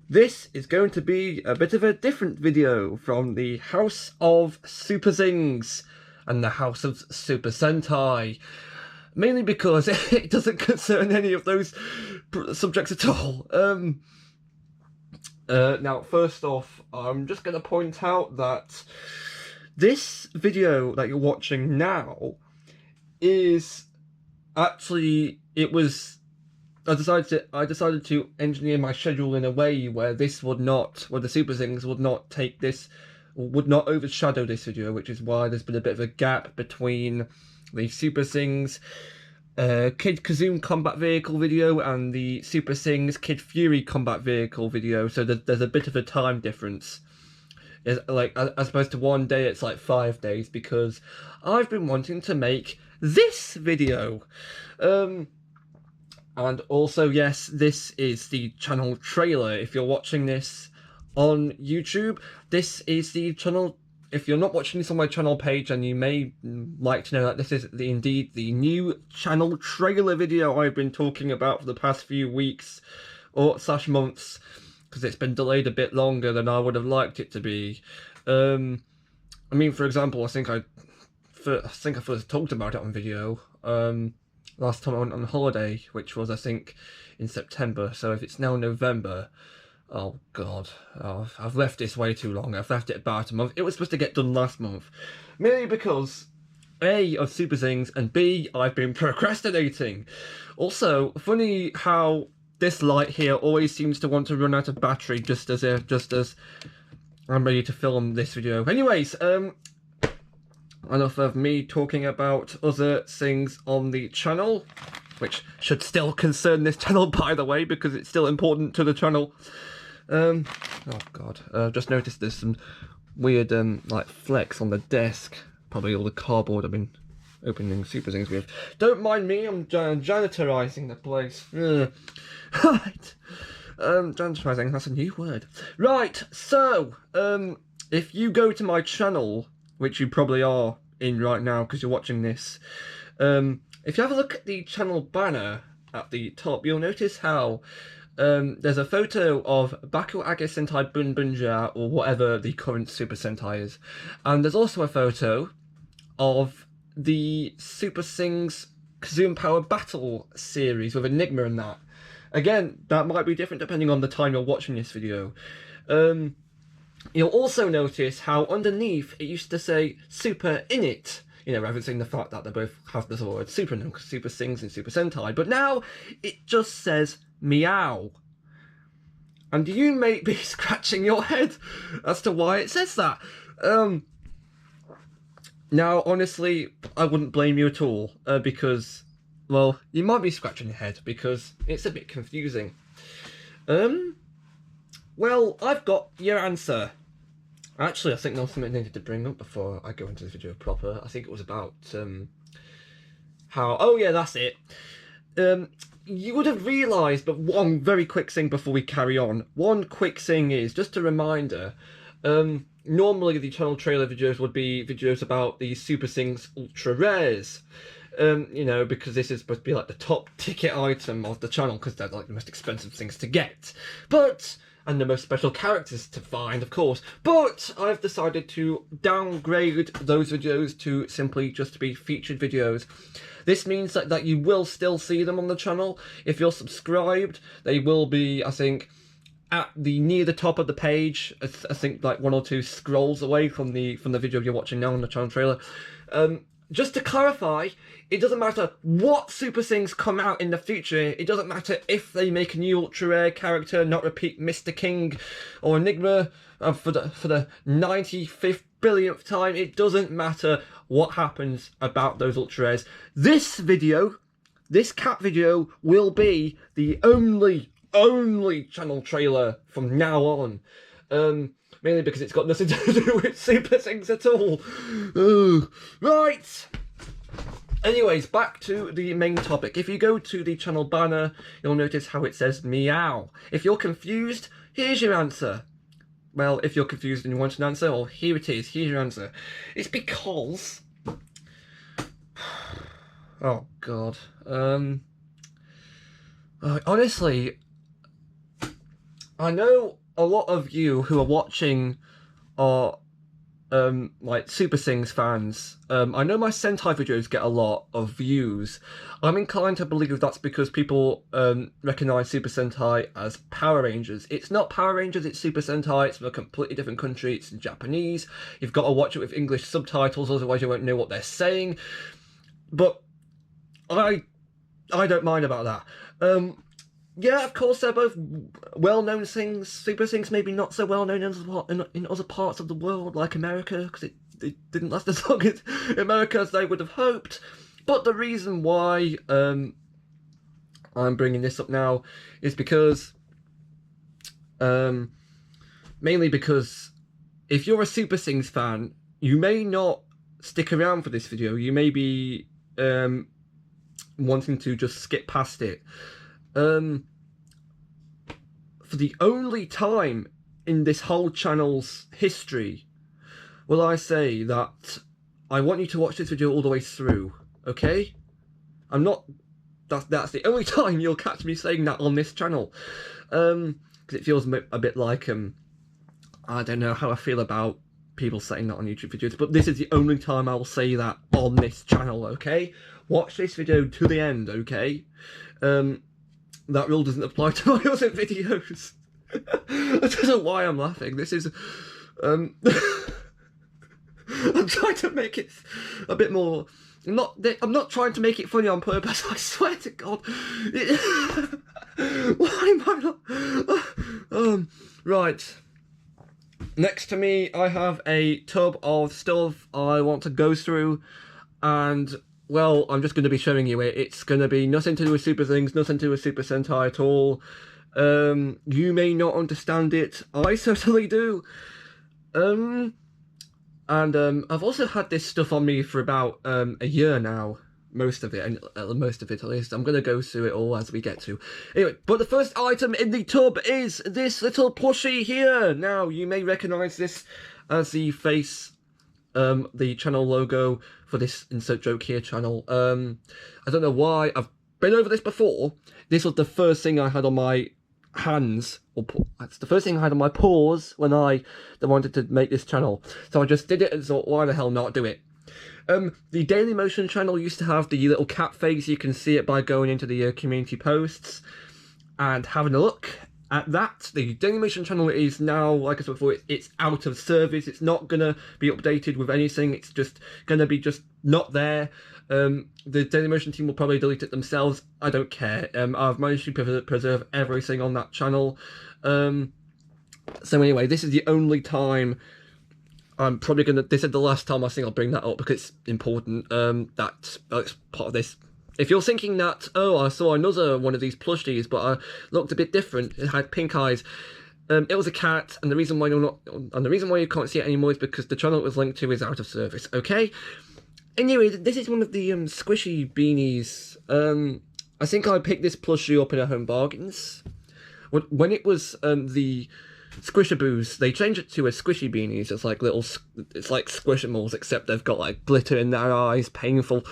This is going to be a bit of a different video from the House of Super Zings and the House of Super Sentai. Mainly because it doesn't concern any of those subjects at all. Now, first off, I'm just going to point out that this video that you're watching now is actually, I decided to engineer my schedule in a way where the Super Zings would not overshadow this video, which is why there's been a bit of a gap between the Super Zings Kid Kazum combat vehicle video and the Super Zings Kid Fury combat vehicle video. So there's a bit of a time difference. As opposed to one day, it's like 5 days, because I've been wanting to make this video. And also, yes, this is the channel trailer. If you're watching this on YouTube, this is the channel. If you're not watching this on my channel page, and you may like to know that this is indeed the new channel trailer video I've been talking about for the past few weeks or / months, because it's been delayed a bit longer than I would have liked it to be. I mean, for example, I think I first talked about it on video last time I went on holiday, which was, I think, in September. So if it's now November, oh god, I've left this way too long. I've left it about a month. It was supposed to get done last month, mainly because A, of Super Zings, and B, I've been procrastinating. Also, funny how this light here always seems to want to run out of battery just as I'm ready to film this video. Anyways, enough of me talking about other things on the channel, which should still concern this channel, by the way, because it's still important to the channel. Oh god, just noticed there's some weird like flecks on the desk. Probably all the cardboard I've been opening Super Zings with. Don't mind me, I'm janitorizing the place. Right. Janitorizing, that's a new word. Right, so, if you go to my channel, which you probably are in right now because you're watching this, if you have a look at the channel banner at the top, you'll notice how there's a photo of Baku Age Sentai Bunbunja, or whatever the current Super Sentai is, and there's also a photo of the Super Zings Kazum Power Battle series with Enigma and that. Again, that might be different depending on the time you're watching this video. You'll also notice how underneath it used to say Super in it, you know, referencing the fact that they both have the word Super now, Super Zings and Super Sentai, but now it just says Meow. And you may be scratching your head as to why it says that. Now, honestly, I wouldn't blame you at all, because, well, you might be scratching your head because it's a bit confusing. Well, I've got your answer. Actually, I think there was something I needed to bring up before I go into the video proper. I think it was about how... Oh yeah, that's it. You would have realised, but one very quick thing before we carry on. One quick thing is, just a reminder, normally the channel trailer videos would be videos about the Super Zings Ultra Rares. You know, because this is supposed to be like the top ticket item of the channel, because they're like the most expensive things to get. And the most special characters to find, of course. But I've decided to downgrade those videos to simply just be featured videos. This means that you will still see them on the channel. If you're subscribed, they will be, I think, near the top of the page. I think like 1 or 2 scrolls away from the video you're watching now on the channel trailer. Just to clarify, it doesn't matter what Super Zings come out in the future. It doesn't matter if they make a new Ultra Rare character, not repeat Mr. King or Enigma for the 95th billionth time. It doesn't matter what happens about those Ultra Rares. This video, this cat video, will be the only channel trailer from now on. Mainly because it's got nothing to do with Super Zings at all. Right! Anyways, back to the main topic. If you go to the channel banner, you'll notice how it says Meow. If you're confused, here's your answer. Well, if you're confused and you want an answer, well, here it is. Here's your answer. It's because... Oh, God. Honestly... I know a lot of you who are watching are like Super Sings fans. I know my Sentai videos get a lot of views. I'm inclined to believe that's because people recognize Super Sentai as Power Rangers. It's not Power Rangers, it's Super Sentai. It's from a completely different country. It's in Japanese. You've got to watch it with English subtitles, otherwise you won't know what they're saying. But I don't mind about that. Yeah, of course, they're both well-known things. Super Sings maybe not so well-known in other parts of the world, like America, because it didn't last as long in America as they would have hoped. But the reason why I'm bringing this up now is because, mainly because if you're a Super Sings fan, you may not stick around for this video. You may be wanting to just skip past it. For the only time in this whole channel's history will I say that I want you to watch this video all the way through, okay? I'm not... That's the only time you'll catch me saying that on this channel. Because it feels a bit like, I don't know how I feel about people saying that on YouTube videos, but this is the only time I'll say that on this channel, okay? Watch this video to the end, okay? That rule doesn't apply to my other videos. I don't know why I'm laughing. This is... I'm trying to make it a bit more... I'm not trying to make it funny on purpose, I swear to God. Why am I not... right. Next to me, I have a tub of stuff I want to go through, and... well, I'm just going to be showing you it. It's going to be nothing to do with Super Things, nothing to do with Super Sentai at all. You may not understand it. I certainly do. I've also had this stuff on me for about a year now. Most of it at least. I'm going to go through it all as we get to. Anyway, but the first item in the tub is this little plushie here. Now, you may recognise this as the face... the channel logo for this Insert Joke Here channel. I don't know why, I've been over this before. This was the first thing I had on my hands, that's the first thing I had on my paws when I wanted to make this channel. So I just did it and thought, why the hell not do it? The Dailymotion channel used to have the little cat face. You can see it by going into the community posts and having a look at that. The Dailymotion channel is now, like I said before, it's out of service. It's not going to be updated with anything. It's just going to be just not there. The Dailymotion team will probably delete it themselves. I don't care. I've managed to preserve everything on that channel. So anyway, this is the only time I'm probably going to... this is the last time I think I'll bring that up because it's important. That's part of this. If you're thinking that, oh, I saw another one of these plushies, but I looked a bit different, it had pink eyes, it was a cat, and the reason why you can't see it anymore is because the channel it was linked to is out of service, okay? Anyway, this is one of the squishy beanies. I think I picked this plushie up in a Home Bargains. When it was the Squishaboos, they changed it to a squishy beanies. It's like Squishimals, except they've got like glitter in their eyes, painful.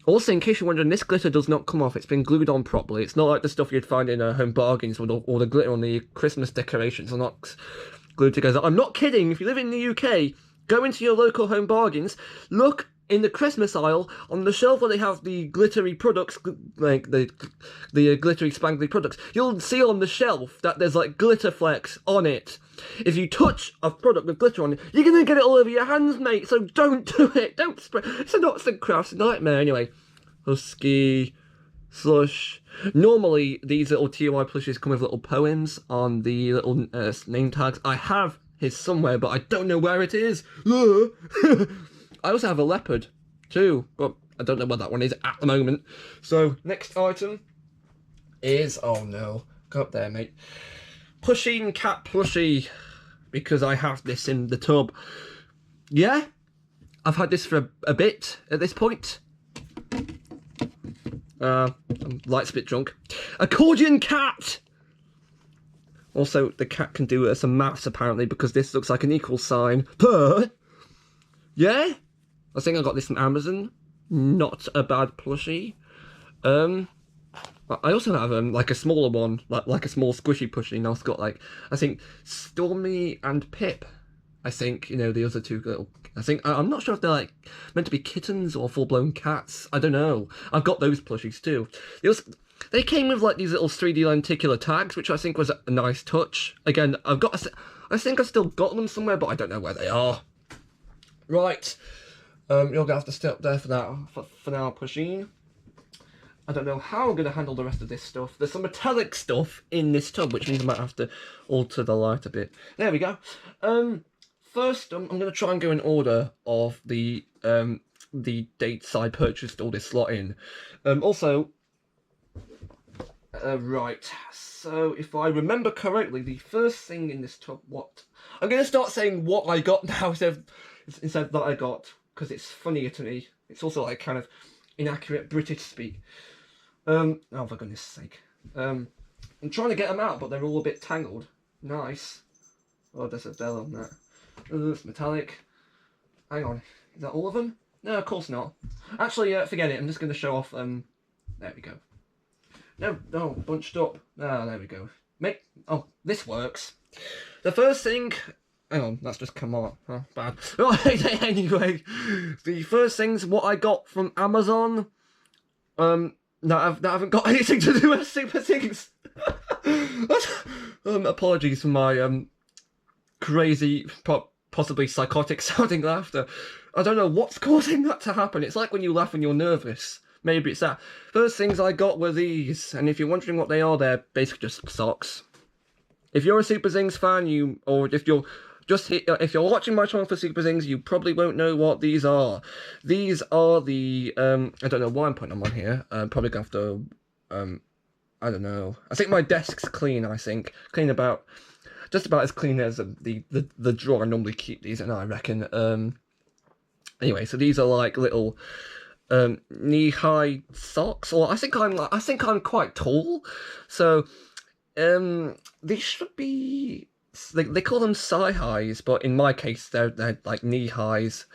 Also, in case you're wondering, this glitter does not come off. It's been glued on properly. It's not like the stuff you'd find in Home Bargains where all the glitter on the Christmas decorations are not glued together. I'm not kidding. If you live in the UK, go into your local Home Bargains, look in the Christmas aisle on the shelf where they have the glittery products, like the glittery spangly products. You'll see on the shelf that there's like glitter flecks on it. If you touch a product with glitter on it, you're going to get it all over your hands, mate, so don't do it. Don't spread. It's an arts and crafts nightmare. Anyway, Husky, Slush. Normally, these little TOI plushies come with little poems on the little name tags. I have his somewhere, but I don't know where it is. I also have a leopard, too, but I don't know what that one is at the moment. So, next item is... oh no, go up there, mate. Pusheen cat plushie, because I have this in the tub. Yeah, I've had this for a bit at this point. I'm light's a bit drunk. Accordion cat! Also, the cat can do some maths apparently, because this looks like an equal sign. Yeah? I think I got this from Amazon. Not a bad plushie. I also have like a smaller one, like a small squishy plushie. And I've got like, I think Stormy and Pip. I think, you know, the other two little. I think I'm not sure if they're like meant to be kittens or full-blown cats. I don't know. I've got those plushies too. They came with like these little 3D lenticular tags, which I think was a nice touch. Again, I think I've still got them somewhere, but I don't know where they are. Right. You're gonna have to stay up there for that for now, Pusheen. I don't know how I'm going to handle the rest of this stuff. There's some metallic stuff in this tub, which means I might have to alter the light a bit. There we go. First, I'm going to try and go in order of the dates I purchased all this slot in. Also, right. So, if I remember correctly, the first thing in this tub, I'm going to start saying what I got now instead that I got, because it's funnier to me. It's also like kind of inaccurate British speak. Oh, for goodness sake. I'm trying to get them out, but they're all a bit tangled. Nice. Oh, there's a bell on that. Oh, it's metallic. Hang on. Is that all of them? No, of course not. Actually, forget it. I'm just going to show off. There we go. No, bunched up. Ah, there we go. Oh, this works. The first thing. Hang on, that's just come on. Oh, bad. Right, anyway, the first thing's what I got from Amazon. That haven't got anything to do with Super Things. Apologies for my crazy, possibly psychotic sounding laughter. I don't know what's causing that to happen. It's like when you laugh when you're nervous. Maybe it's that. First things I got were these, and if you're wondering what they are, they're basically just socks. If you're a Super Things fan, or if you're watching my channel for Super Things, you probably won't know what these are. These are the, I don't know why I'm putting them on here. I'm probably going to have to, I don't know. I think my desk's clean, just about as clean as the drawer I normally keep these in, I reckon. Anyway, so these are like little, knee-high socks, or I think I'm quite tall, so, these should be... They call them thigh-highs, but in my case, they're like knee-highs.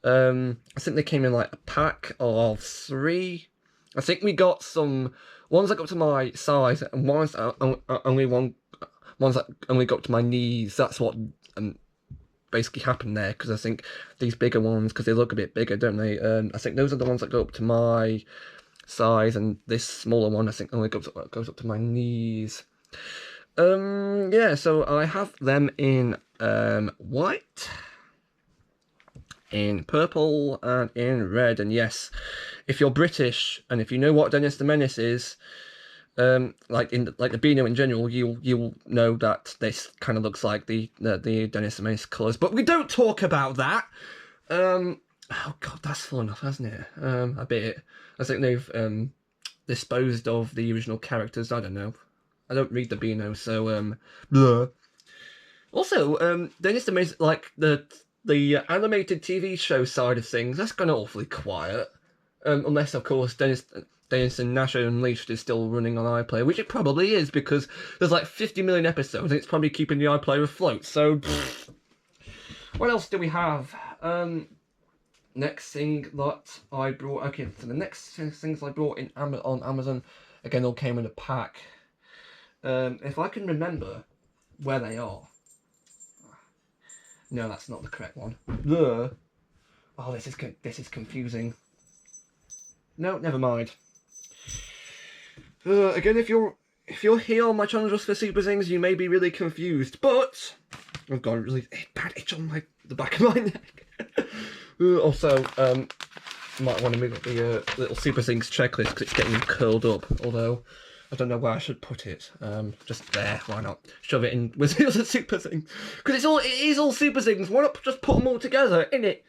I think they came in like a pack of 3. I think we got some ones that got to my size, and ones that only got to my knees. That's what basically happened there, because I think these bigger ones, because they look a bit bigger, don't they? I think those are the ones that go up to my size, and this smaller one I think only goes up to my knees. Yeah, so I have them in white, in purple, and in red. And yes, if you're British and if you know what Dennis the Menace is, like the Beano in general, you'll know that this kind of looks like the Dennis the Menace colours. But we don't talk about that. Oh god, that's full enough, hasn't it? A bit. I think they've disposed of the original characters. I don't know. I don't read the Beano, so blah. Also, Dennis the Menace, like the animated TV show side of things, that's gone awfully quiet. Unless of course Dennis and Nash Unleashed is still running on iPlayer, which it probably is, because there's like 50 million episodes and it's probably keeping the iPlayer afloat. So what else do we have? Next thing that I brought. Okay, so the next things I brought on Amazon, again, all came in a pack. If I can remember where they are. No, that's not the correct one. Oh, this is confusing. No, never mind. Again, if you're here on my channel just for Super Things, you may be really confused. But I've got a really bad itch on the back of my neck. Also, might want to move up the little Super Things checklist because it's getting curled up. Although I don't know where I should put it. Just there. Why not shove it in with the other Super Things? Because it is all Super Things. Why not just put them all together, innit?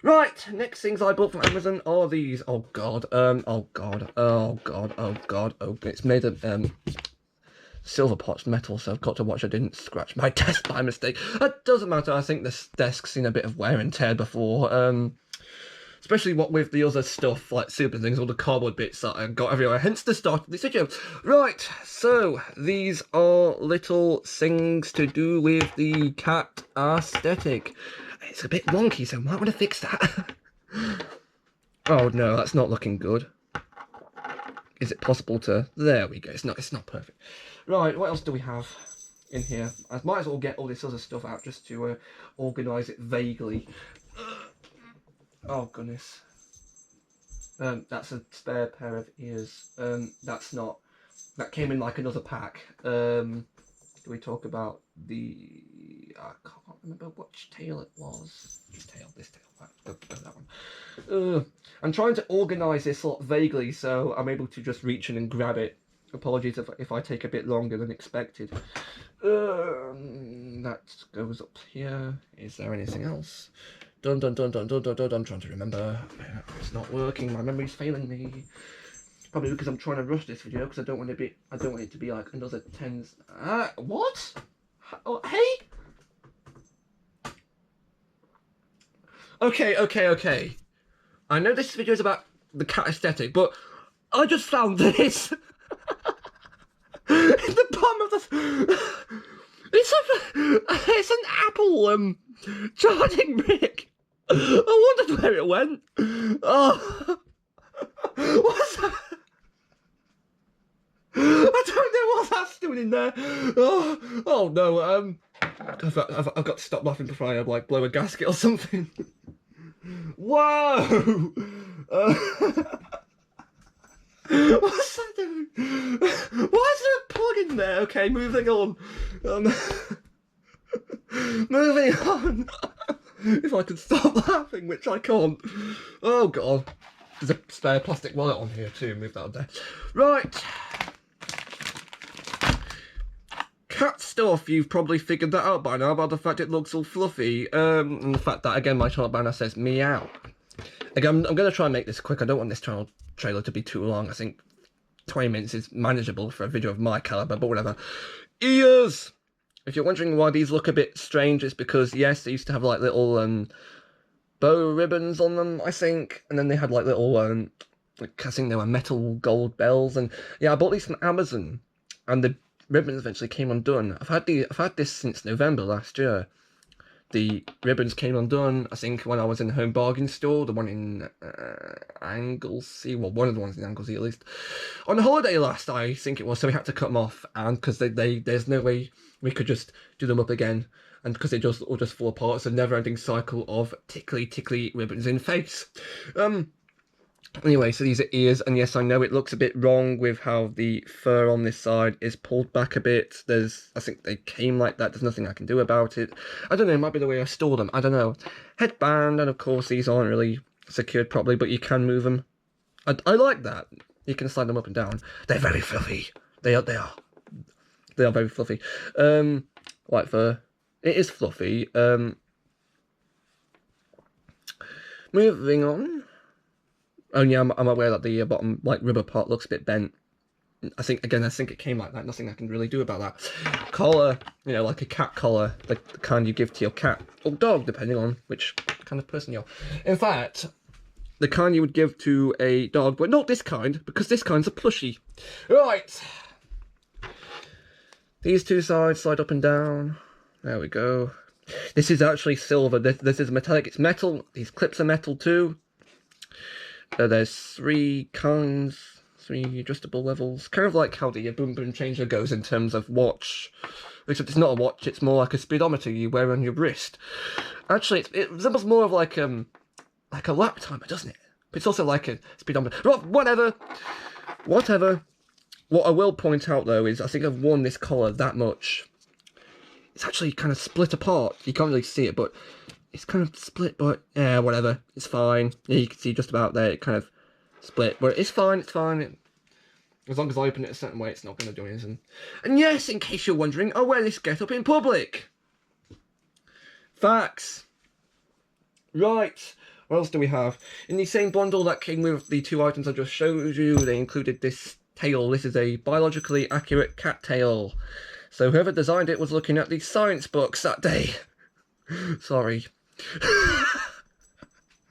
Right. Next things I bought from Amazon are these. Oh god. Oh god. Oh god. Oh god. Oh, it's made of silver potched metal, so I've got to watch I didn't scratch my desk by mistake. That doesn't matter. I think this desk's seen a bit of wear and tear before. Especially what with the other stuff, like Super Things, all the cardboard bits that I got everywhere, hence the start of this video. Right, so these are little things to do with the cat aesthetic. It's a bit wonky, so I might want to fix that. Oh no, that's not looking good. is it possible to... There we go. It's not perfect. Right, what else do we have in here? I might as well get all this other stuff out just to organise it vaguely. Oh, goodness. That's a spare pair of ears. That's not... That came in like another pack. Do we talk about the... I can't remember which tail it was. This tail. Right, go that one. I'm trying to organise this sort of vaguely so I'm able to just reach in and grab it. Apologies if I take a bit longer than expected. That goes up here. Is there anything else? Dun. I'm trying to remember. It's not working. My memory's failing me. Probably because I'm trying to rush this video because I don't want it to be like another 10. What? Oh, hey. Okay. I know this video is about the cat aesthetic, but I just found this in the bottom of the. It's an Apple charging brick. I wondered where it went. Oh, what's that? I don't know what that's doing in there. Oh no. I've got to stop laughing before I like blow a gasket or something. Whoa! What's that doing? Why is there a plug in there? Okay, moving on. Moving on. If I could stop laughing, which I can't. Oh god. There's a spare plastic wallet on here too. Move that on there. Right. Cat stuff, you've probably figured that out by now about the fact it looks all fluffy, and the fact that, again, my channel banner says meow. Again, I'm going to try and make this quick. I don't want this channel trailer to be too long. I think 20 minutes is manageable for a video of my caliber, but whatever. Ears! If you're wondering why these look a bit strange, it's because, yes, they used to have, like, little, bow ribbons on them, I think, and then they had, like, little, like, I think they were metal gold bells, and, yeah, I bought these from Amazon, and the ribbons eventually came undone. I've had this since November last year. The ribbons came undone, I think, when I was in the Home Bargain store, the one in Anglesey, well, one of the ones in Anglesey at least. On holiday last, I think it was, so we had to cut them off, and because there's no way we could just do them up again, and because they all just fall apart. It's a never-ending cycle of tickly ribbons in face. Anyway, so these are ears, and yes, I know it looks a bit wrong with how the fur on this side is pulled back a bit. I think they came like that, there's nothing I can do about it. I don't know, it might be the way I store them, I don't know. Headband, and of course these aren't really secured properly, but you can move them. I like that. You can slide them up and down. They're very fluffy. They are very fluffy. White fur. It is fluffy. Moving on. Oh yeah, I'm aware that the bottom like rubber part looks a bit bent. I think it came like that. Nothing I can really do about that. Collar, you know, like a cat collar, the kind you give to your cat or dog, depending on which kind of person you're. In fact, the kind you would give to a dog, but not this kind, because this kind's a plushie. Right. These two sides slide up and down. There we go. This is actually silver. This is metallic. It's metal. These clips are metal too. There's three adjustable levels. Kind of like how the Boom Boom Changer goes in terms of watch. Except it's not a watch, it's more like a speedometer you wear on your wrist. Actually, it resembles more of like a lap timer, doesn't it? But it's also like a speedometer. Whatever. What I will point out, though, is I think I've worn this collar that much. It's actually kind of split apart. You can't really see it, but it's kind of split, but yeah, whatever. It's fine. Yeah, you can see just about there, it kind of split. But it's fine, as long as I open it a certain way, it's not going to do anything. And yes, in case you're wondering, I wear this get-up in public. Facts. Right. What else do we have? In the same bundle that came with the two items I just showed you, they included this tail. This is a biologically accurate cat tail. So whoever designed it was looking at the science books that day. Sorry.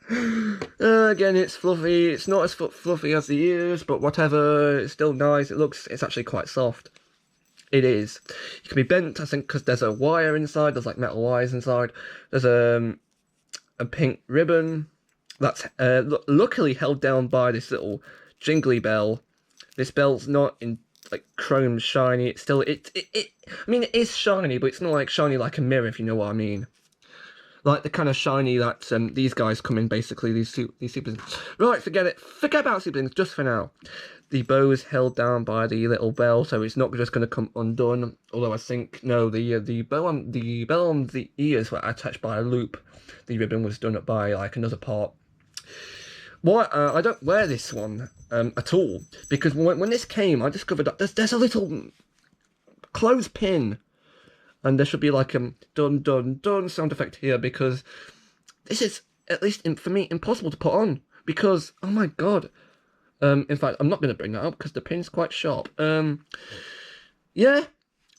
Again, it's fluffy. It's not as fluffy as the ears, but whatever. It's still nice. It's actually quite soft. It is. It can be bent, I think, because there's a wire inside. There's like metal wires inside. There's a pink ribbon that's luckily held down by this little jingly bell. This belt's not in like chrome shiny. It's still I mean, it is shiny, but it's not like shiny like a mirror, if you know what I mean. Like the kind of shiny that these guys come in, basically, these super. Right, forget it. Forget about super things just for now. The bow is held down by the little bell, so it's not just going to come undone. Although I think no, the bell on the ears were attached by a loop. The ribbon was done up by like another part. Why I don't wear this one at all, because when this came, I discovered that there's a little clothespin. And there should be like a dun dun dun sound effect here, because this is, at least for me, impossible to put on. Because, oh my god. In fact, I'm not going to bring that up because the pin's quite sharp. Yeah,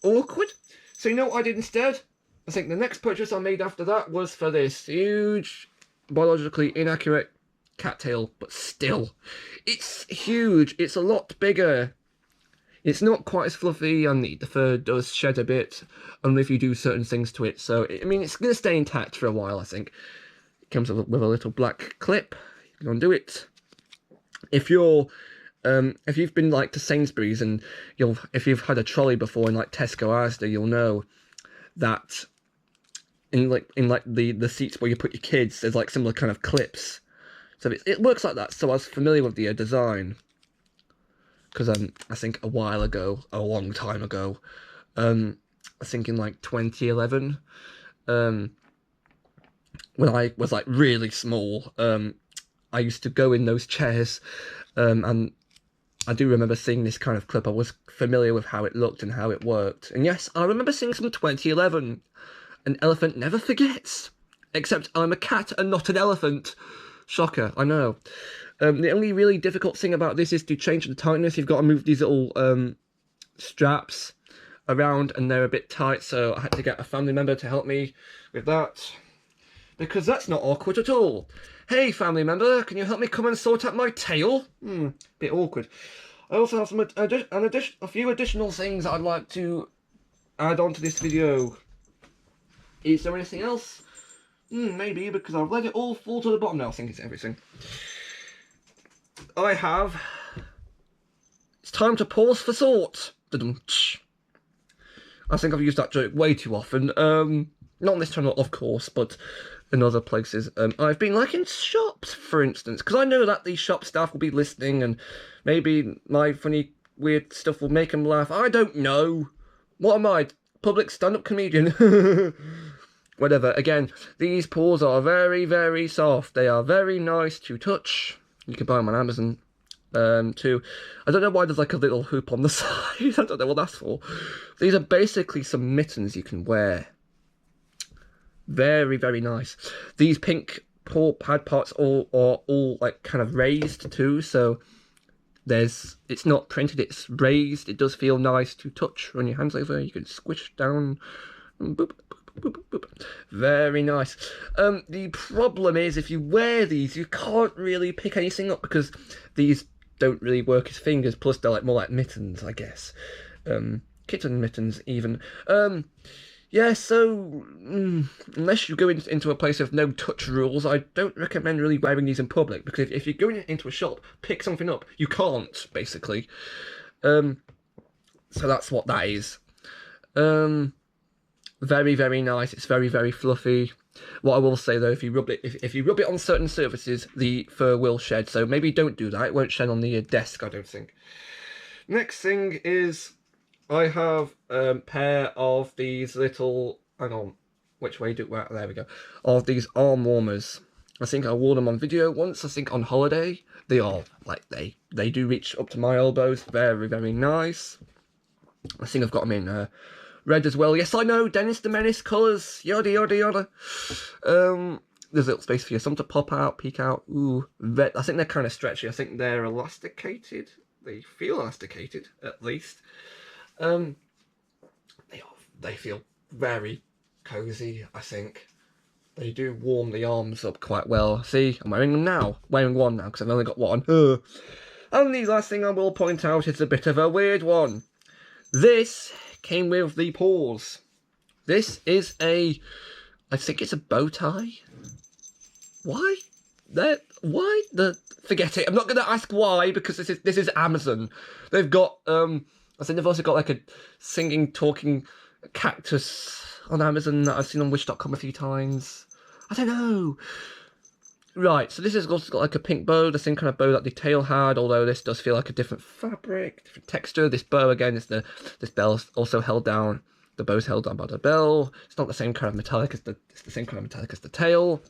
awkward. So you know what I did instead? I think the next purchase I made after that was for this huge, biologically inaccurate cattail. But still, it's huge. It's a lot bigger. It's not quite as fluffy, and the fur does shed a bit, only if you do certain things to it. So, I mean, it's going to stay intact for a while, I think. It comes with a little black clip. You can undo it. If you've been like to Sainsbury's and if you've had a trolley before in like Tesco, Asda, you'll know that in the seats where you put your kids, there's like similar kind of clips. So it works like that. So I was familiar with the design. Because I think a while ago, a long time ago, I think in like 2011, when I was like really small, I used to go in those chairs, and I do remember seeing this kind of clip. I was familiar with how it looked and how it worked. And yes, I remember seeing some 2011. An elephant never forgets. Except I'm a cat and not an elephant. Shocker, I know. The only really difficult thing about this is to change the tightness. You've got to move these little straps around, and they're a bit tight, so I had to get a family member to help me with that. Because that's not awkward at all. Hey, family member, can you help me come and sort out my tail? Bit awkward. I also have a few additional things I'd like to add on to this video. Is there anything else? Maybe, because I've let it all fall to the bottom now. I think it's everything. It's time to pause for thought. I think I've used that joke way too often. Not on this channel, of course, but in other places. I've been like in shops, for instance, because I know that the shop staff will be listening, and maybe my funny, weird stuff will make them laugh. I don't know. What am I? Public stand-up comedian? Whatever. Again, these paws are very, very soft. They are very nice to touch. You can buy them on Amazon, too. I don't know why there's like a little hoop on the side. I don't know what that's for. These are basically some mittens you can wear. Very, very nice. These pink paw pad parts are all like kind of raised too, so it's not printed, it's raised. It does feel nice to touch. Run your hands over, you can squish down. Boop, boop, boop. Very nice. The problem is, if you wear these, you can't really pick anything up, because these don't really work as fingers, plus they're like more like mittens, I guess. Kitten mittens even. Yeah, so unless you go into a place with no touch rules, I don't recommend really wearing these in public, because if you're going into a shop, pick something up, you can't, basically. So that's what that is. Very, very nice. It's very, very fluffy. What I will say though, if you rub it on certain surfaces, the fur will shed. So maybe don't do that. It won't shed on the desk, I don't think. Next thing is, I have a pair of these little, hang on, which way there we go, of these arm warmers. I think I wore them on video once, I think on holiday. They are, like, they do reach up to my elbows. Very, very nice. I think I've got them in red as well. Yes, I know, Dennis the Menace colours, yada, yada, yada. There's a little space for your thumb to pop out, peek out. Ooh, red. I think they're kind of stretchy. I think they're elasticated. They feel elasticated, at least. They feel very cozy, I think. They do warm the arms up quite well. See, I'm wearing them now. Wearing one now, because I've only got one. And the last thing I will point out is a bit of a weird one. This came with the paws. This is I think it's a bow tie. Why? Why the? Forget it. I'm not gonna ask why because this is Amazon. They've got I think they've also got like a singing, talking cactus on Amazon that I've seen on Wish.com a few times. I don't know. Right, so this has also got like a pink bow, the same kind of bow that the tail had, although this does feel like a different fabric, different texture. This bow again is this bell's also held down. The bow's held down by the bell. It's not the same kind of metallic as it's the same kind of metallic as the tail.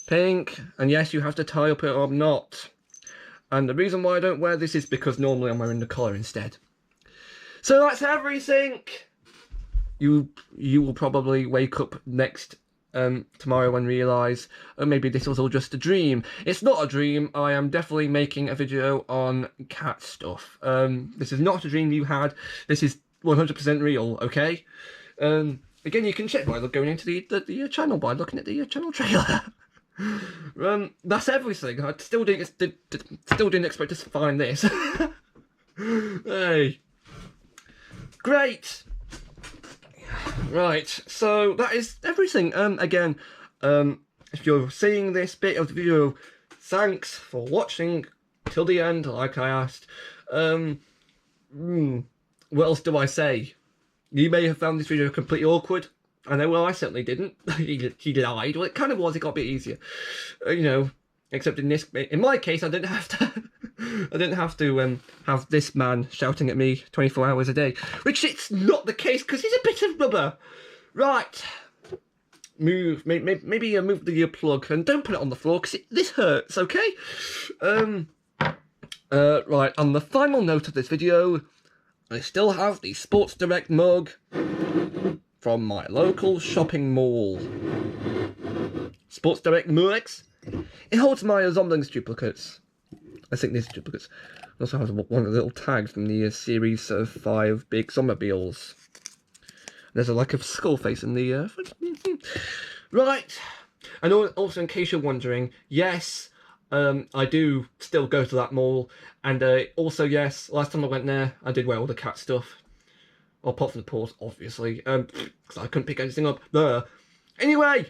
Pink, and yes, you have to tie up a knot. And the reason why I don't wear this is because normally I'm wearing the collar instead. So that's everything. You will probably wake up tomorrow and realise, oh, maybe this was all just a dream. It's not a dream. I am definitely making a video on cat stuff. This is not a dream you had. This is 100% real, okay? Again, you can check by going into the channel by looking at the channel trailer. That's everything. I still didn't expect to find this. Hey, great. Right, so that is everything. Again, if you're seeing this bit of the video, thanks for watching till the end, like I asked. What else do I say? You may have found this video completely awkward. I know, well, I certainly didn't. He lied. Well, it kind of was. It got a bit easier, you know. Except in my case, I didn't have to. I didn't have to have this man shouting at me 24 hours a day, which it's not the case because he's a bit of rubber. Right, maybe move the earplug and don't put it on the floor because this hurts. Okay. Right. On the final note of this video, I still have the Sports Direct mug from my local shopping mall. Sports Direct mugs. It holds my Zomlings duplicates. I think these duplicates. It also has one of the little tags from the series of 5 big Zommobiles. There's like a skull face in the right. And also, in case you're wondering, yes, I do still go to that mall, and also yes, last time I went there, I did wear all the cat stuff. Well, apart from the paws, obviously, because I couldn't pick anything up there. Anyway,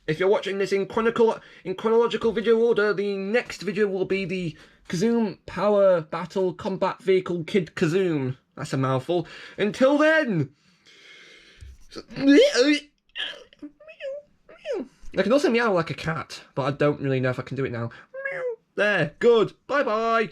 if you're watching this in chronological video order, the next video will be the Kazoom Power Battle Combat Vehicle Kid Kazoom. That's a mouthful. Until then, I can also meow like a cat, but I don't really know if I can do it now. There, good. Bye bye.